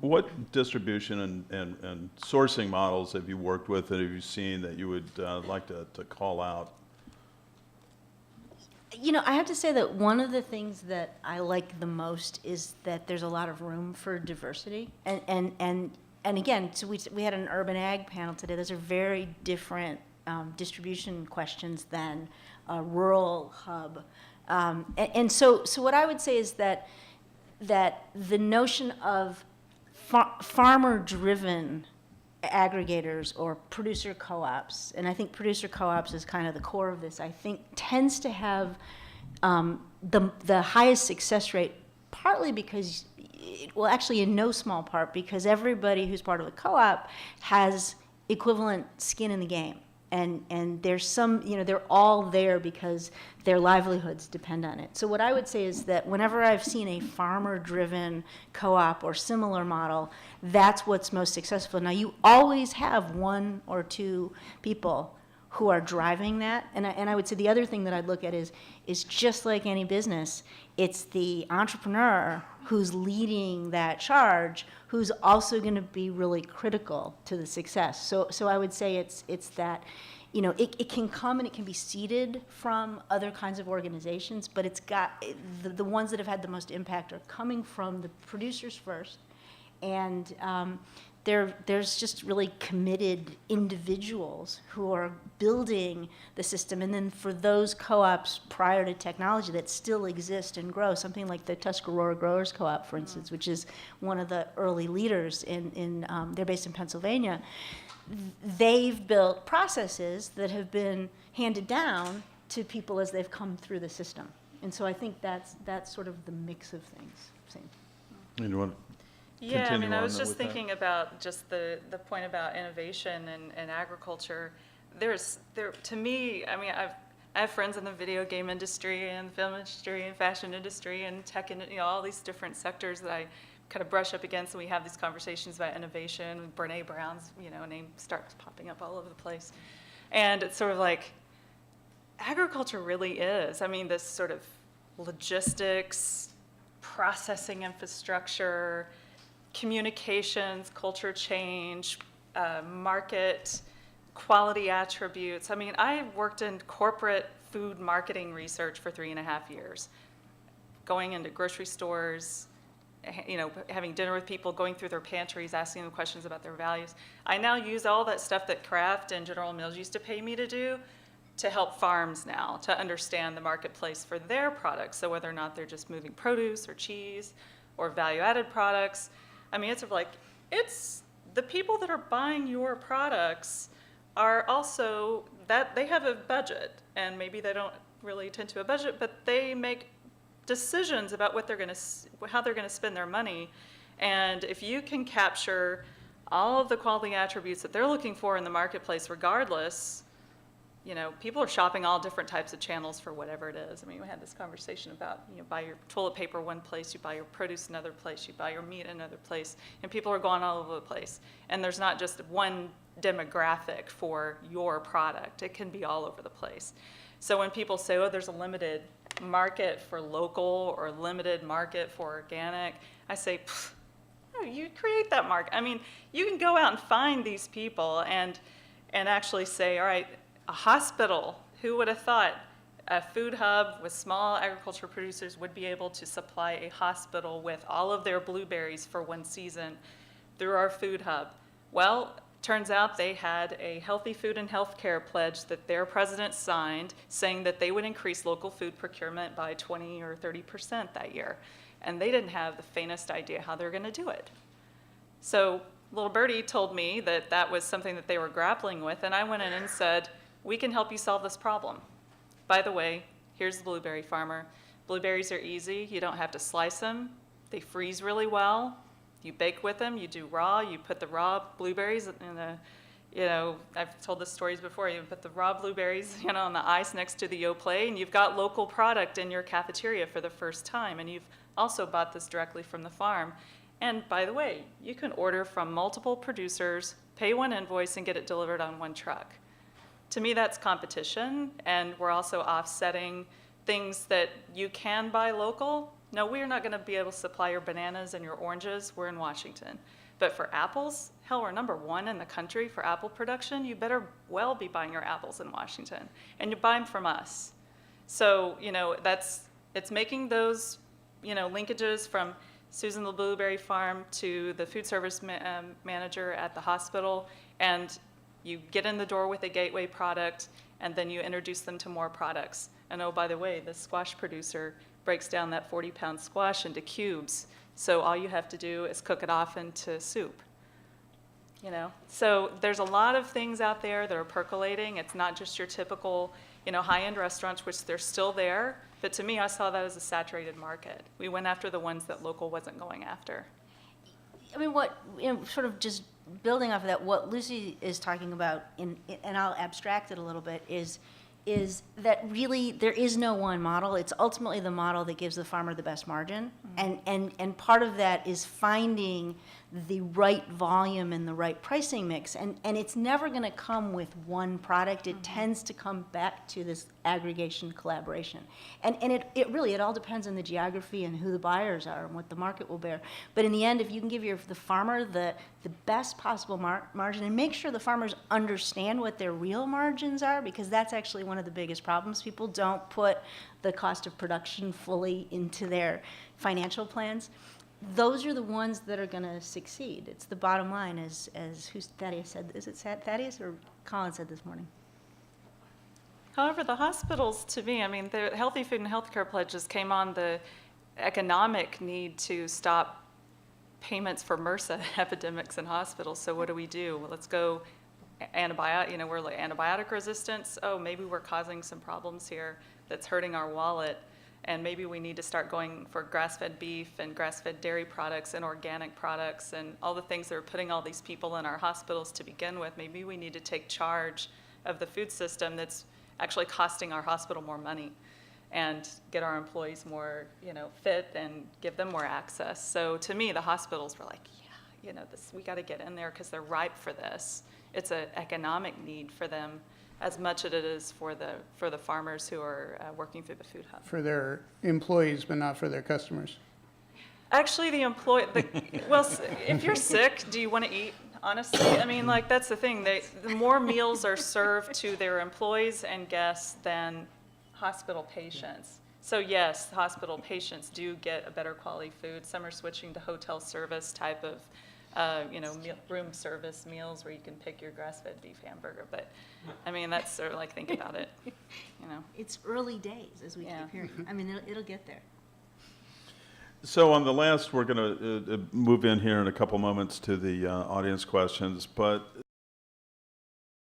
What distribution and sourcing models have you worked with that have you seen that you would like to call out? You know, I have to say that one of the things that I like the most is that there's a lot of room for diversity. And again, so we had an urban ag panel today. Those are very different distribution questions than a rural hub. And so what I would say is that the notion of farmer-driven aggregators or producer co-ops, and I think producer co-ops is kind of the core of this, I think tends to have the highest success rate, partly because, well, actually in no small part, because everybody who's part of a co-op has equivalent skin in the game. And there's some, you know, they're all there because their livelihoods depend on it. So what I would say is that whenever I've seen a farmer-driven co-op or similar model, that's what's most successful. Now, you always have one or two people who are driving that. And I would say the other thing that I'd look at is just like any business, it's the entrepreneur who's leading that charge who's also going to be really critical to the success. So I would say it's that, you know, it can come and it can be seeded from other kinds of organizations, but it's got, the ones that have had the most impact are coming from the producers first, and there's just really committed individuals who are building the system. And then for those co-ops prior to technology that still exist and grow, something like the Tuscarora Growers Co-op, for instance, which is one of the early leaders they're based in Pennsylvania, they've built processes that have been handed down to people as they've come through the system. And so I think that's sort of the mix of things. Same. And you want Yeah, I mean, I was just with that? thinking about just the point about innovation and agriculture. To me, I mean, I have friends in the video game industry and film industry and fashion industry and tech, and you know, all these different sectors that I kind of brush up against, and we have these conversations about innovation. Brene Brown's, you know, name starts popping up all over the place, and it's sort of like agriculture really is. I mean, this sort of logistics, processing infrastructure, communications, culture change, market, quality attributes. I mean, I worked in corporate food marketing research for 3.5 years, going into grocery stores, you know, having dinner with people, going through their pantries, asking them questions about their values. I now use all that stuff that Kraft and General Mills used to pay me to do to help farms now, to understand the marketplace for their products. So whether or not they're just moving produce or cheese or value-added products. I mean, it's sort of like, it's the people that are buying your products are also, that they have a budget, and maybe they don't really tend to a budget, but they make decisions about what they're going to, how they're going to spend their money. And if you can capture all of the quality attributes that they're looking for in the marketplace, regardless, you know, people are shopping all different types of channels for whatever it is. I mean, we had this conversation about, you know, buy your toilet paper one place, you buy your produce another place, you buy your meat another place, and people are going all over the place. And there's not just one demographic for your product. It can be all over the place. So when people say, oh, there's a limited market for local or limited market for organic, I say, no, you create that market. I mean, you can go out and find these people and actually say, all right, a hospital, who would have thought a food hub with small agriculture producers would be able to supply a hospital with all of their blueberries for one season through our food hub? Well, turns out they had a healthy food and healthcare pledge that their president signed saying that they would increase local food procurement by 20 or 30% that year. And they didn't have the faintest idea how they were going to do it. So little birdie told me that that was something that they were grappling with, and I went in and said, we can help you solve this problem. By the way, here's the blueberry farmer. Blueberries are easy. You don't have to slice them. They freeze really well. You bake with them. You do raw. You put the raw blueberries in the, you know, I've told this stories before. You put the raw blueberries, you know, on the ice next to the Yoplait, and you've got local product in your cafeteria for the first time. And you've also bought this directly from the farm. And by the way, you can order from multiple producers, pay one invoice, and get it delivered on one truck. To me, that's competition, and we're also offsetting things that you can buy local, No, we are not going to be able to supply your bananas and your oranges. We're in Washington. But for apples, hell, we're #1 in the country for apple production. You better well be buying your apples in Washington. And you buy them from us. So, it's making those, linkages from Susan the Blueberry Farm to the food service manager at the hospital. And you get in the door with a gateway product, and then you introduce them to more products. And oh, by the way, the squash producer breaks down that 40-pound squash into cubes. So all you have to do is cook it off into soup. So there's a lot of things out there that are percolating. It's not just your typical, high-end restaurants, which they're still there. But to me, I saw that as a saturated market. We went after the ones that local wasn't going after. I mean, sort of just building off of that, what Lucy is talking about, and I'll abstract it a little bit, is that really there is no one model. It's ultimately the model that gives the farmer the best margin. Mm-hmm. And part of that is finding the right volume and the right pricing mix. And it's never going to come with one product. It mm-hmm. tends to come back to this aggregation collaboration. And it really, it all depends on the geography and who the buyers are and what the market will bear. But in the end, if you can give the farmer the best possible margin, and make sure the farmers understand what their real margins are, because that's actually one of the biggest problems. People don't put the cost of production fully into their financial plans. Those are the ones that are going to succeed. It's the bottom line, as Thaddeus said. Is it Thaddeus or Colin said this morning? However, the hospitals, to me, the Healthy Food and Healthcare pledges came on the economic need to stop payments for MRSA epidemics in hospitals. So what do? Well, let's go antibiotic. We're like antibiotic resistance. Oh, maybe we're causing some problems here that's hurting our wallet. And maybe we need to start going for grass-fed beef and grass-fed dairy products and organic products and all the things that are putting all these people in our hospitals to begin with. Maybe we need to take charge of the food system that's actually costing our hospital more money and get our employees more, fit and give them more access. So to me, the hospitals were like, we got to get in there because they're ripe for this. It's an economic need for them as much as it is for the farmers who are working through the food hub. For their employees, but not for their customers. Actually, if you're sick, do you want to eat? Honestly, that's the thing. The more meals are served to their employees and guests than hospital patients. So yes, hospital patients do get a better quality food. Some are switching to hotel service type of, room service meals where you can pick your grass-fed beef hamburger. But that's sort of think about it. It's early days, as we keep hearing. It'll get there. So on the last, we're going to move in here in a couple moments to the audience questions, but